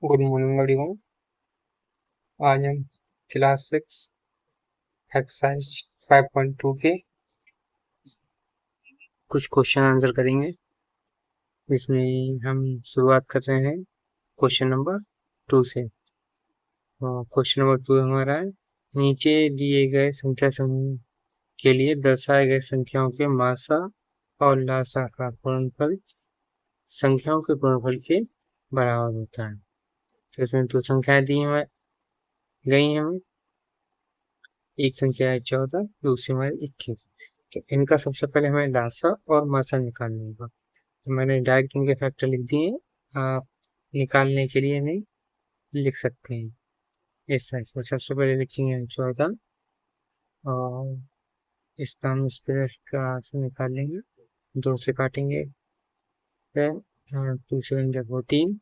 Good morning everyone. आज हम class 6 exercise 5.2 के कुछ क्वेश्चन आंसर करेंगे, जिसमें हम शुरुआत कर रहे हैं क्वेश्चन नंबर 2 से। क्वेश्चन नंबर 2 हमारा है, नीचे दिए गए संख्या समूह के लिए दर्शाए गए संख्याओं के मासा और लासा का गुणनफल संख्याओं के गुणनफल के बराबर होता है। तो इसमें दो संख्याएं दी गई हैं हमें। एक संख्या है 14, दूसरी हमारी 21। तो इनका सबसे पहले हमें लासा और मासा निकालना होगा। तो मैंने डायरेक्ट इनके फैक्टर लिख दिए, आप निकालने के लिए नहीं लिख सकते हैं। इस साइड को सबसे पहले लिखेंगे हम 14 और इसका हम इसका से निकाल लेंगे, 2 से काटेंगे। फिर 2 7 जा 14,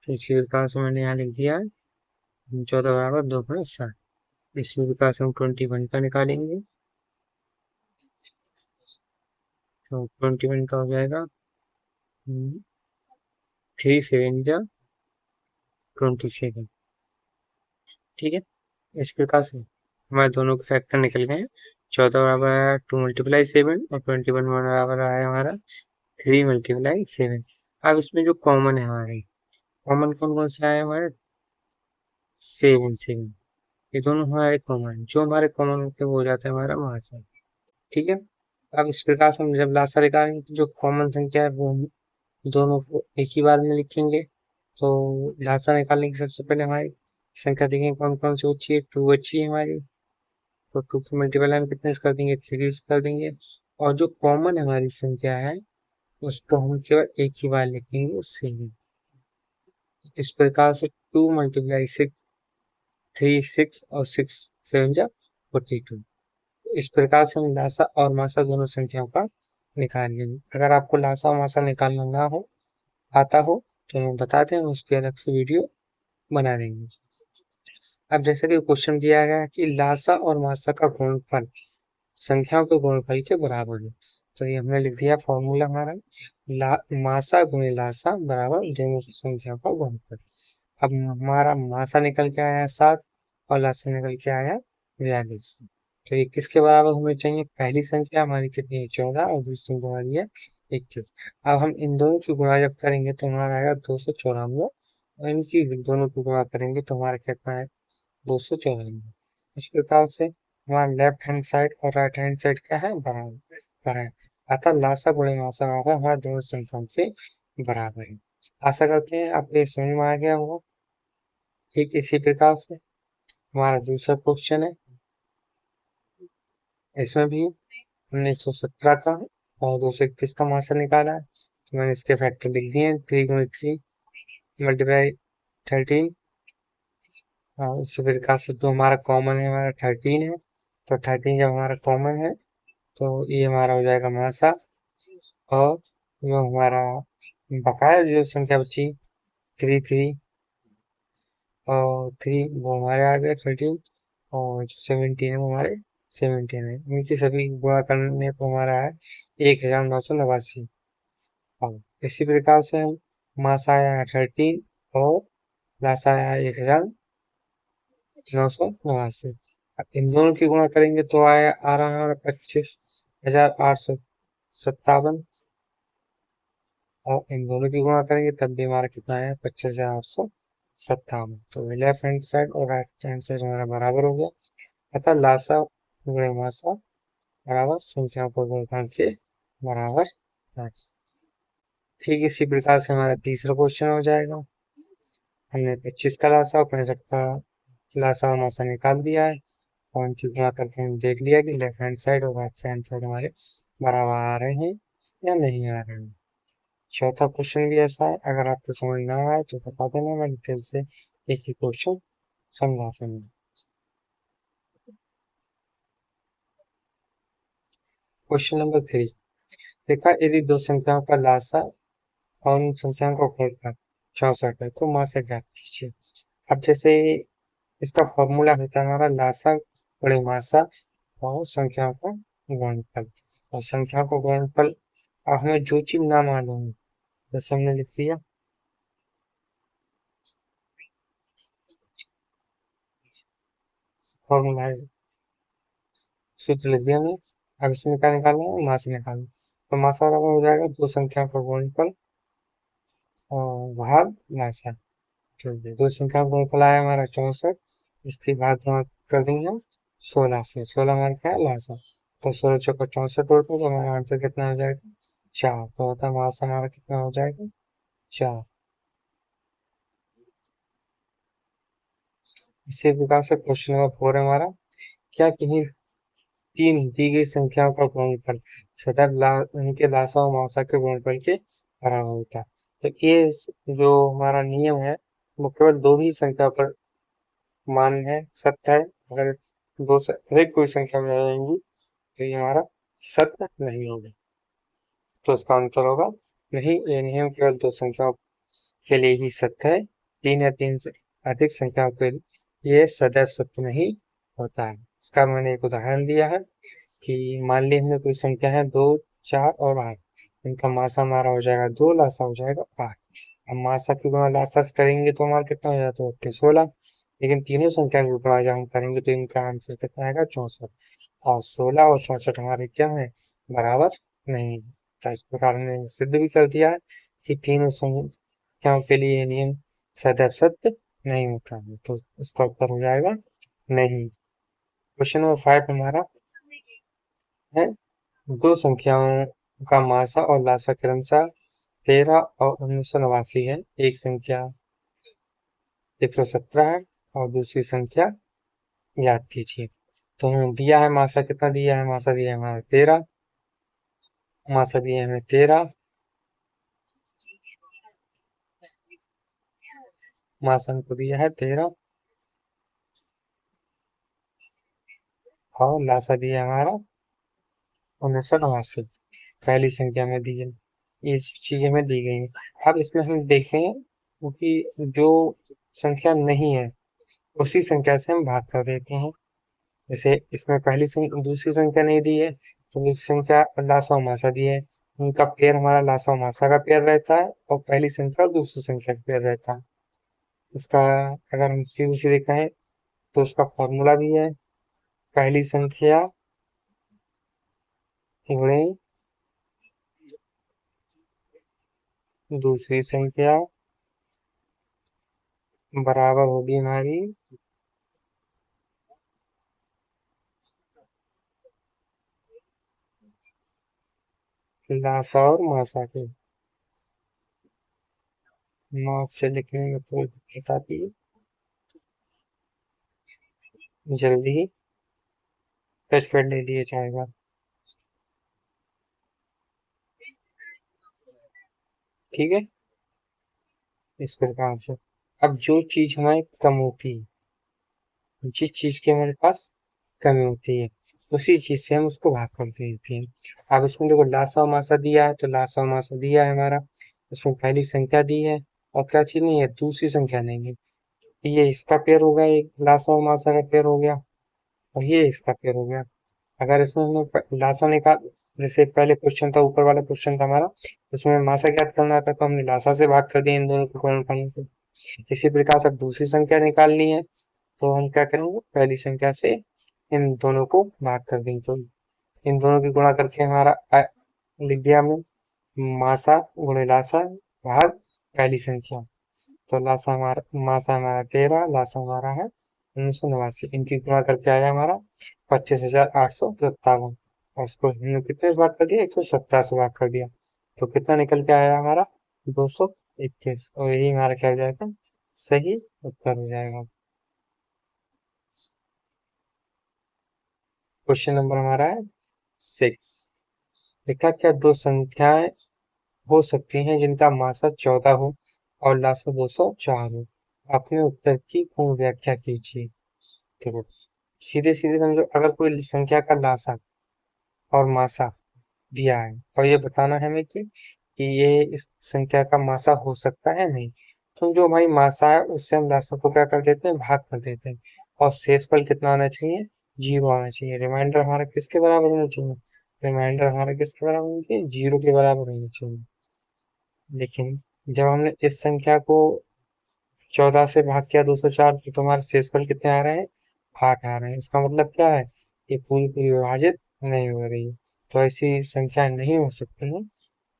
फिर इसी प्रकार से मैंने यहाँ लिख दिया 14 बराबर 2.7। इसी प्रकार से हम 21 का निकालेंगे, तो 21 का हो जाएगा 3 7 जा 27। ठीक है, इस प्रकार से हमारे दोनों के फैक्टर निकल गए हैं। 14 बराबर आया 2 मल्टीप्लाई 7 और 21 बराबर आया हमारा 3 मल्टीप्लाई 7। अब इसमें जो कॉमन है हमारे, कॉमन कौन कौन से आए हमारे? 7 7, ये दोनों हमारे कॉमन, जो हमारे कॉमन होते हैं वो हो जाता है हमारा महाशय। ठीक है, अब इस प्रकार से हम जब लासा निकालेंगे तो जो कॉमन संख्या है वो दोनों को एक ही बार में लिखेंगे। तो लासा निकालने की सबसे पहले हमारी संख्या देखेंगे कौन कौन सी बची है। 2 बची है हमारी, तो 2 की मल्टीप्लाई हम कितने से कर देंगे? 3 से कर देंगे। और जो कॉमन हमारी संख्या है उसको हम केवल एक ही बार लिखेंगे, 7। इस प्रकार से 2 मल्टीप्लाई 6 3 6 और 6 7 जा 42। इस प्रकार से हम लासा और मासा दोनों संख्याओं का निकाल लेंगे। अगर आपको लासा और मासा निकालना ना हो, आता हो, तो हम बताते हैं, उसकी अलग से वीडियो बना देंगे। अब जैसे कि क्वेश्चन दिया गया है कि लासा और मासा का गुणनफल संख्याओं के गुणनफल के बराबर है। तो ये हमने लिख दिया फॉर्मूला हमारा, मासा गुणे लासा बराबर दोनों संख्याओं का गुणनफल। अब हमारा मासा निकल के आया 7 और लासा निकल के आया 42। तो ये किसके बराबर होने चाहिए? पहली संख्या हमारी कितनी है? 14, और दूसरी संख्या हमारी है 21। अब हम इन दोनों की गुणा जब करेंगे तो हमारा आएगा 294, और इनकी दोनों की गुणा करेंगे तो हमारा कितना है? 294। इस प्रकार से हमारा लेफ्ट हैंड साइड और राइट हैंड साइड क्या है? बराबर है। अतः लासा गुणे मासा बराबर हमारा दोनों संख्याओं के बराबर है। आशा करते हैं आपको ये समझ में आ गया होगा। ठीक इसी प्रकार से हमारा दूसरा क्वेश्चन है, इसमें भी हमने 117 का और 221 का मासा निकाला है। तो मैंने इसके फैक्टर लिख दिए हैं, 3 गुणे 3 मल्टीप्लाई 13। और इसी प्रकार से जो हमारा कॉमन है हमारा 13 है, तो 13 जब हमारा कॉमन है तो ये हमारा हो जाएगा मासा। और जो हमारा बकाया जो संख्या बची 3 3 और 3 वो हमारे आ गए 13, और जो 17 है वो हमारे 17 है। इनकी सभी गुणा करने पर हमारा है 1989। अब इसी प्रकार से हम मास आया है 13 और लास आया है 1989। अब इन दोनों की गुणा करेंगे तो आ रहा है हमारा 25,857, और इन दोनों की गुणा करेंगे तब भी हमारा कितना है? 25,857। तो लेफ्ट हैंड साइड और राइट हैंड साइड हमारा बराबर हो गया। अतः लासा गुणे मासा बराबर संख्याओं को गुणनफल के बराबर है। ठीक इसी प्रकार से हमारा तीसरा क्वेश्चन हो जाएगा। हमने 25 का लासा और 65 का लासा और मासा निकाल दिया है, और इनकी गुणा करके हमने देख लिया कि लेफ्ट हैंड साइड और राइट हैंड साइड हमारे बराबर आ रहे हैं या नहीं आ रहे हैं। चौथा क्वेश्चन भी ऐसा है, अगर आपको समझ ना आए तो बता देना, मैं डिटेल से एक ही क्वेश्चन समझा दूंगा। क्वेश्चन नंबर 3, देखा यदि दो संख्याओं का लासा और उन संख्याओं का गुणनफल 64 है तो मासा ज्ञात कीजिए। अब जैसे इसका फॉर्मूला होता है हमारा लासा गुणे मासा और संख्याओं का गुणनफल। और संख्याओं का गुणनफल, अब हमें जो चीज ना मालूम है, जैसे हमने लिख दिया फॉर्मूला है, सूत्र लिख दिया हमने। अब इसमें क्या निकालना है, मास निकालना। तो मास बराबर हो जाएगा दो संख्याओं का गुणनफल और भाग लासा। ठीक है, दो संख्या का गुणनफल आया हमारा 64, इसकी भाग हम कर देंगे हम 16 से। 16 हमारा क्या है, लासा। तो 16 चौका 64 होता है, तो हमारा आंसर कितना हो जाएगा, 4। तो होता मास हमारा कितना हो जाएगा, 4। इसी प्रकार से क्वेश्चन नंबर 4 है हमारा, क्या किन्हीं तीन दी गई संख्याओं का गुणनफल सदैव उनके लासा और मासा के गुणनफल के बराबर होता है। तो ये जो हमारा नियम है वो केवल दो ही संख्या पर मान्य है, सत्य है। अगर दो से अधिक कोई संख्या में आ जाएंगी तो ये हमारा सत्य नहीं होगा। तो इसका आंसर होगा नहीं, ये नियम केवल दो संख्याओं के लिए ही सत्य है, तीन या तीन से अधिक संख्याओं के लिए ये सदैव सत्य नहीं होता है। इसका मैंने एक उदाहरण दिया है कि मान ली हमने कोई संख्या है 2, 4 और 8, इनका मासा हमारा हो जाएगा 2, लासा हो जाएगा 8। अब मासा की गुणा लासा से करेंगे तो हमारा कितना हो जाता है, 16। लेकिन तीनों संख्या की गुणा जब हम करेंगे तो इनका आंसर कितना आएगा, 64। और 16 और 64 हमारे क्या है, बराबर नहीं। तो इस प्रकार हमने सिद्ध भी कर दिया है कि तीनों संख्याओं के लिए ये नियम सदैव सत्य नहीं होता है। तो इसका उत्तर हो जाएगा नहीं। क्वेश्चन नंबर 5 हमारा है, दो संख्याओं का मासा और लासा क्रमशः 13 और 1989 है। एक संख्या 117 है और दूसरी संख्या याद कीजिए। तो हमें दिया है मासा, कितना दिया है, मासा दिया है हमारा 13, मासा दिया है हमें 13, मासा हमको दिया है 13 और लासा दिया है हमारा 1989। पहली संख्या में दी है, ये चीज हमें दी गई है। अब इसमें हम देखें क्योंकि जो संख्या नहीं है उसी संख्या से हम भाग कर देते हैं। जैसे इसमें पहली संख्या दूसरी संख्या नहीं दी है तो दूसरी संख्या लासा और मासा दी है, उनका पेयर हमारा लासा और मासा का पेयर रहता है और पहली संख्या और दूसरी संख्या का पेयर रहता है। इसका अगर हम सीधे सीधे कहें तो उसका फॉर्मूला भी है, पहली संख्या गुणे दूसरी संख्या बराबर होगी हमारी लासा और मासा के। नोट से लिखने में थोड़ी दिक्कत आती है, जल्दी ही टच पैड ले लिया जाएगा। ठीक है, इस प्रकार से अब जो चीज हमारी कम होती है, जिस चीज की हमारे पास कमी होती है उसी चीज से हम उसको भाग कर देते हैं। अब इसमें देखो लासा और मासा दिया है तो लासा और मासा दिया है हमारा, इसमें पहली संख्या दी है और क्या चीज नहीं है, दूसरी संख्या नहीं है। ये इसका पेयर हो गया, एक लासा और मासा का पेयर हो गया और ये इसका पेयर हो गया। अगर इसमें हमें लासा निकाल, जैसे पहले क्वेश्चन था, ऊपर वाला क्वेश्चन था हमारा, उसमें मासा ज्ञात करना था तो हमने लासा से भाग कर दिया इन दोनों को गुणनफल से। इसी प्रकार से अब दूसरी संख्या निकालनी है तो हम क्या करेंगे, पहली संख्या से इन दोनों को भाग कर देंगे। तो इन दोनों की गुणा करके हमारा लिख दिया हमने, मासा गुणे लासा भाग पहली संख्या। तो लासा हमारा, मासा हमारा 13, लासा हमारा है 1989। इनकी गुणा करके आया हमारा 25,857 और उसको हमने कितने से भाग कर दिया, 117 से भाग कर दिया। तो कितना निकल के आया हमारा, 221। और यही हमारा क्या हो जाएगा, सही उत्तर हो जाएगा। क्वेश्चन नंबर हमारा है 6। लिखा, क्या दो संख्याएं हो सकती हैं जिनका मासा 14 हो और लासा 204 हो, अपने उत्तर की पूर्ण व्याख्या कीजिए। देखो, सीधे सीधे समझो, अगर कोई संख्या का लासा और मासा दिया है और ये बताना है हमें कि ये इस संख्या का मासा हो सकता है नहीं, तो जो हमारी मासा है उससे हम लासा को क्या कर देते हैं, भाग कर देते हैं। और शेषफल कितना आना चाहिए, 0 आना चाहिए। रिमाइंडर हमारा किसके बराबर होना चाहिए, रिमाइंडर हमारा किसके बराबर होना चाहिए, 0 के बराबर होना चाहिए। लेकिन जब हमने इस संख्या को 14 से भाग किया 204, तो हमारे शेषफल कितने आ रहे हैं, 8 आ रहे हैं। इसका मतलब क्या है, ये पूरी पूरी विभाजित नहीं हो रही। तो ऐसी संख्या नहीं हो सकती है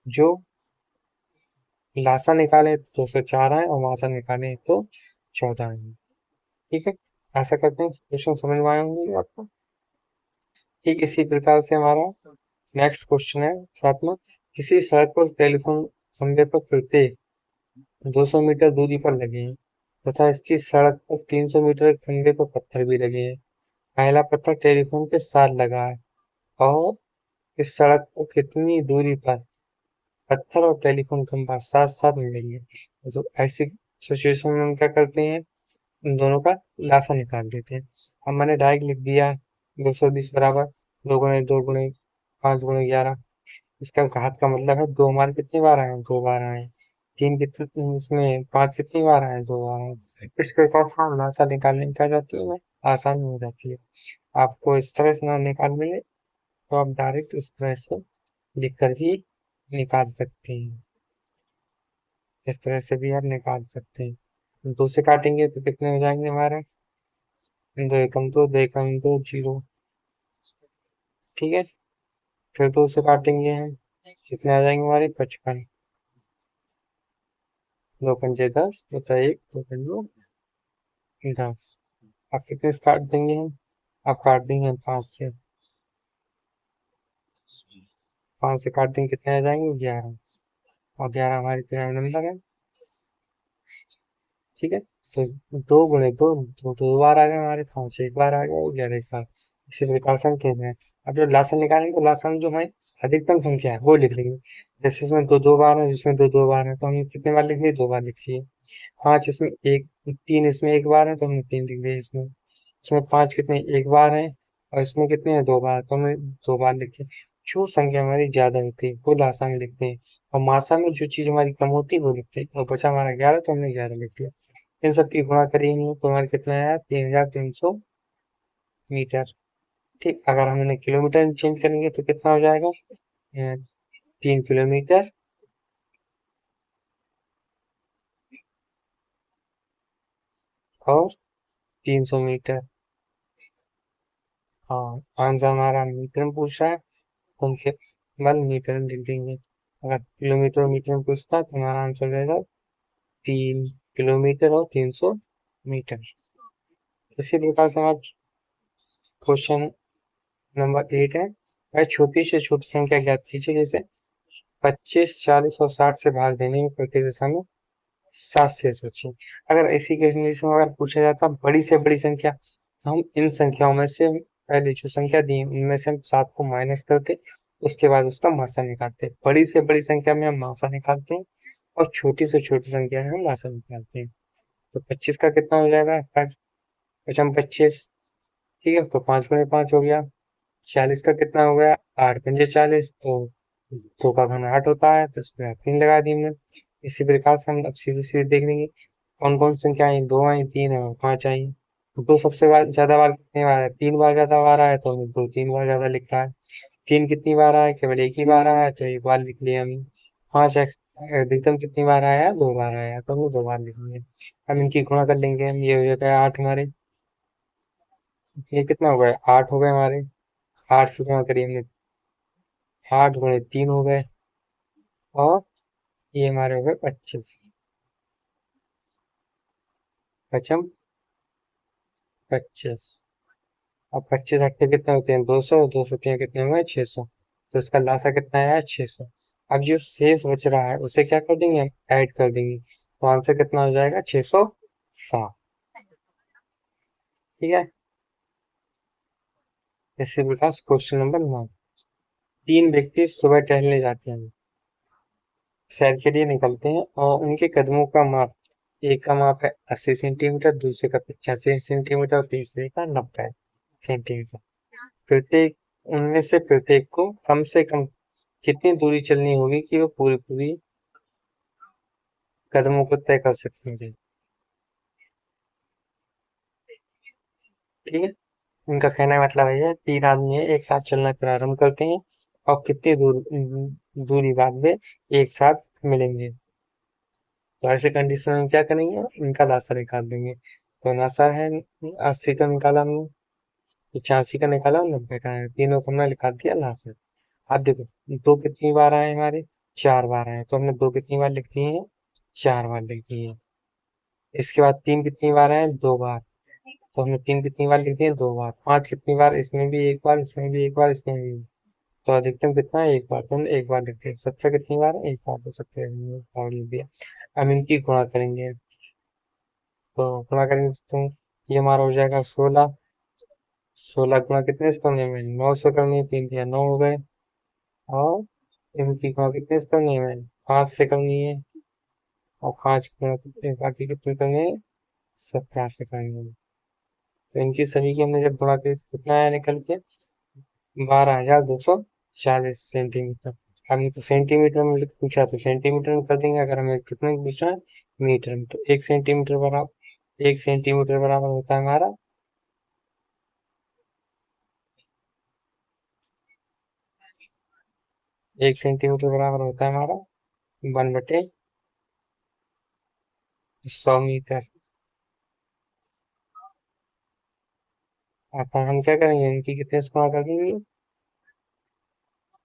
जो लासा निकाले तो 204 आए और मासा निकाले तो 14 आए। ठीक है, ऐसा करते हैं। क्वेश्चन समझ में आए होंगे आपको। ठीक इसी प्रकार से हमारा नेक्स्ट क्वेश्चन है सातवां। किसी सड़क पर टेलीफोन खंभे पर प्रत्येक 200 मीटर दूरी पर लगे हैं तथा इसकी सड़क पर 300 मीटर खंभे पर पत्थर भी लगे हैं। पहला पत्थर टेलीफोन के साथ लगा है और इस सड़क पर कितनी दूरी पर पत्थर और टेलीफोन खंभा साथ साथ मिलेंगे। तो ऐसी सिचुएशन में हम क्या करते हैं, इन दोनों का लासा निकाल देते हैं। अब मैंने डायरेक्ट लिख दिया 220 बराबर 2 गुणे 5 गुणे 11। इसका घात का मतलब है दो हमारे कितनी बार आए हैं, 2 बार आए हैं। तीन कितने, इसमें 5 कितनी बार आए हैं, 2 बार आए हैं। इस प्रकार से हम लासा निकालने की क्या जाती है, आसानी हो जाती है। आपको इस तरह से ना निकाल मिले तो आप डायरेक्ट इस तरह से लिख कर भी निकाल सकते हैं। इस तरह से भी आप निकाल सकते हैं। दो से काटेंगे तो कितने हो जाएंगे हमारे, दो एकम दो, दो एकम दो, जीरो। ठीक है, फिर दो से काटेंगे हम, कितने आ जाएंगे हमारे 55। दो पंजे 10 बचा एक, दो पंजो 10। अब कितने से काट देंगे हम, अब काट देंगे हम 5 से। 5 से काट देंगे कितने आ जाएंगे, 11। और 11 हमारी पिरामिड नंबर है। ठीक है, तो 2 गुणे 2, तो 2 बार आ गए हमारे, 5 एक बार आ गए, 11 एक बार। इसी प्रकार से हम कहते हैं। अब जब लासन निकालेंगे तो लासन में जो हमारी अधिकतम संख्या है वो लिख लेंगे। जैसे इसमें दो दो बार है, जिसमें दो दो बार है तो हमने कितने बार लिख लिए, 2 बार लिख लिए। 5 इसमें एक, 3 इसमें एक बार है तो हमने 3 लिख दिए इसमें। इसमें 5 कितने एक बार है और इसमें कितने हैं, 2 बार, तो हमने 2 बार लिखे। जो संख्या हमारी ज्यादा होती है वो लासा में लिखते हैं और मासा में जो चीज हमारी कम होती है वो लिखते हैं। और बचा हमारा 11 तो हमने 11 लिख दिया। इन सब की गुणा करी हमने तो हमारे कितना आया, 3300 मीटर। ठीक, अगर हम इन्हें किलोमीटर में चेंज करेंगे तो कितना हो जाएगा, 3 किलोमीटर और 300 मीटर। हाँ, आंसर हमारा मीटर में पूछ रहा है तो हम केवल मीटर में लिख देंगे। अगर किलोमीटर और मीटर में पूछता है तो हमारा आंसर हो जाएगा 3 किलोमीटर और 300 मीटर। इसी प्रकार से हमारा क्वेश्चन नंबर 8 है, वह छोटी से छोटी संख्या ज्ञात कीजिए। जैसे 25, 40 और 60 से भाग देने में प्रत्येक दशा में 7 शेष बचे। अगर ऐसी कंडीशन में अगर पूछा जाता बड़ी से बड़ी संख्या, तो हम इन संख्याओं में से पहले जो संख्या दी उनमें से हम 7 को माइनस करते, उसके बाद उसका मासा निकालते। बड़ी से बड़ी संख्या में हम मासा निकालते हैं और छोटी से छोटी संख्या में हम मासा निकालते हैं। तो 25 का कितना हो जाएगा, 25। ठीक है, तो 5 गुणे 5 हो गया। 40 का कितना हो गया, 8 पंजे 40, तो 2 का घन 8 होता है तो इसमें 3 लगा दी हमने। इसी प्रकार से हम अब सीधे सीधे देख लेंगे कौन कौन सी संख्या आई, 2 आई, 3 है और 5 आई। दो सबसे ज्यादा बार कितने बार है, 3 बार ज्यादा बार आया तो हमने 2 3 बार ज्यादा लिखा है। 3 कितनी बार आया, केवल एक ही बार आया तो एक बार लिख लिया हमने। 5 अधिकतम कितनी बार आया, 2 बार आया तो हमने 2 बार लिख लिया। हम इनकी गुणा कर लेंगे, हम ये हो जाता है 8 हमारे। ये कितना हो गए, 8 हो गए हमारे। 8 की गुणा करिए हमने, 8 गुणे 3 हो गए और ये हमारे हो गए 25। पचम 25। अब 25 अट्ठे कितने होते हैं, 200, 200 के कितने हुए, 600। तो इसका लासा कितना आया, 600। अब जो शेष बच रहा है उसे क्या कर देंगे, हम ऐड कर देंगे तो आंसर कितना हो जाएगा, 607। ठीक है, इसी प्रकार क्वेश्चन नंबर 9। तीन व्यक्ति सुबह टहलने जाते हैं, सैर के लिए निकलते हैं और उनके कदमों का माप, एक का माप है 80 सेंटीमीटर, दूसरे का 85 सेंटीमीटर और तीसरे का 90 सेंटीमीटर। प्रत्येक उनमें से प्रत्येक को कम से कम कितनी दूरी चलनी होगी कि वो पूरी पूरी कदमों को तय कर सकेंगे। ठीक है, उनका कहने का मतलब है तीन आदमी है, एक साथ चलना प्रारंभ करते हैं और कितनी दूरी बाद में एक साथ मिलेंगे। तो ऐसे कंडीशन में क्या करेंगे, इनका लासा निकाल देंगे। तो नशा है 80 का निकाला हमने, 85 का निकाला, 90 का है, तीनों को हमने लिखा दिया लास्ट। अब देखो, दो कितनी बार आए हमारे, 4 बार आए, तो हमने दो कितनी बार लिख दिए हैं, 4 बार लिख दिए हैं। इसके बाद तीन कितनी बार आए, 2 बार, तो हमने तीन कितनी बार लिख दिए, 2 बार। पांच कितनी बार, इसमें भी एक बार, इसमें भी एक बार, इसमें भी तो अधिकतम कितना है, एक बार, तो हमने एक बार लिख दिया। 17 कितनी बार है, एक बार, तो 17 एक बार लिख दिया। अब इनकी गुणा करेंगे, तो गुणा करेंगे तो ये हमारा हो जाएगा 16। 16 गुणा कितने से करने में, 9 से करनी है, 3 9 हो गए। और इनकी गुणा कितने से करनी है, 5 से करनी है। और 5 गुणा कितने, बाकी कितने करनी है, 17 से करनी है। तो इनकी सभी की हमने जब गुणा की तो कितना आया निकल के, 12,240 सेंटीमीटर। हमने तो सेंटीमीटर में पूछा, तो सेंटीमीटर में कर देंगे। अगर हमें कितने में पूछा है, मीटर में, तो 1 सेंटीमीटर बराबर होता है हमारा, 1 सेंटीमीटर बराबर होता है हमारा 1/100 मीटर। अतः हम क्या करेंगे, इनकी कितने से गुणा कर देंगे,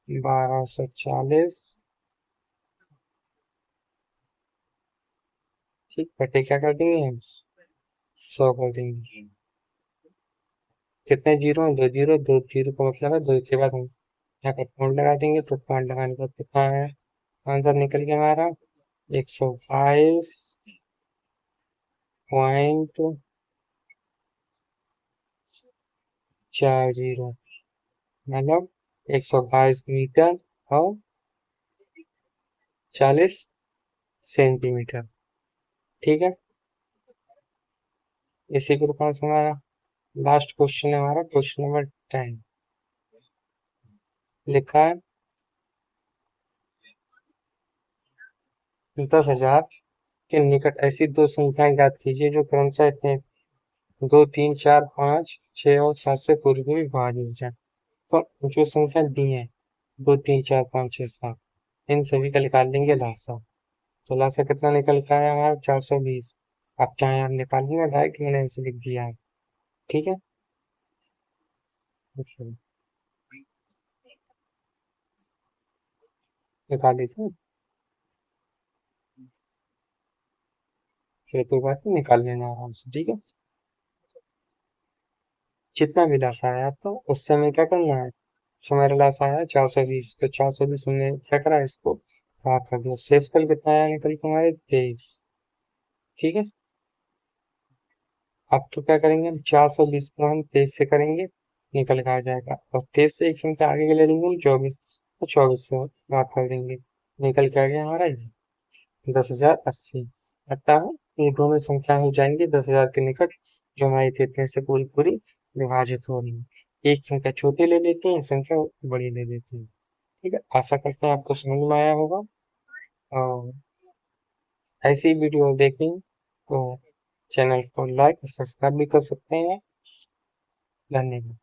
1240, ठीक, बटे क्या कर देंगे हम, 100 कर देंगे। कितने जीरो हैं, 2 जीरो, 2 जीरो का मतलब है दो के बाद हम यहाँ पर पॉइंट लगा देंगे, तो पॉइंट लगाने के बाद कितना है, आंसर निकल गया हमारा 122.40, मतलब 122 मीटर और 40 सेंटीमीटर। ठीक है, इसी प्रकार से हमारा लास्ट क्वेश्चन है, हमारा क्वेश्चन नंबर 10। लिखा है 10,000 के निकट ऐसी दो संख्याएं ज्ञात कीजिए जो क्रमशः इतने 2 3 4 5 6 और 7 से पूरी पूरी विभाजित जाए। तो जो संख्या दी है 2 3 4 5 6 7, इन सभी का निकाल लेंगे लासा। तो लासा कितना निकल का है हमारा, 420। आप चाहे आप निकाल लेंगे, डायरेक्ट मैंने ऐसे लिख दिया है। ठीक है, अच्छा, निकाल लीजिए, फिर कोई बात नहीं, निकाल लेना आराम से। ठीक है, जितना भी लासा आया तो उस समय क्या करना है, तो मेरा लासा आया 420, तो 420 हमने क्या करा, इसको भाग कर दिया, शेषफल कितना आया निकल के हमारे 23। ठीक है, अब तो क्या करेंगे हम, 420 को हम 23 से करेंगे, निकल के आ जाएगा। और 23 से एक संख्या आगे के ले लेंगे हम, 24, तो 24 से भाग कर देंगे, निकल के आ गया हमारा ये 10,080। लगता है ये दोनों संख्या हो जाएंगी 10,000 के निकट, जो हमारी इतने से पूरी पूरी विभाजित हो रही है। एक संख्या छोटी ले लेते हैं, एक संख्या बड़ी ले लेते हैं। ठीक है, आशा करते हैं आपको समझ में आया होगा। और ऐसी वीडियो देखनी तो चैनल को लाइक और सब्सक्राइब भी कर सकते हैं। धन्यवाद।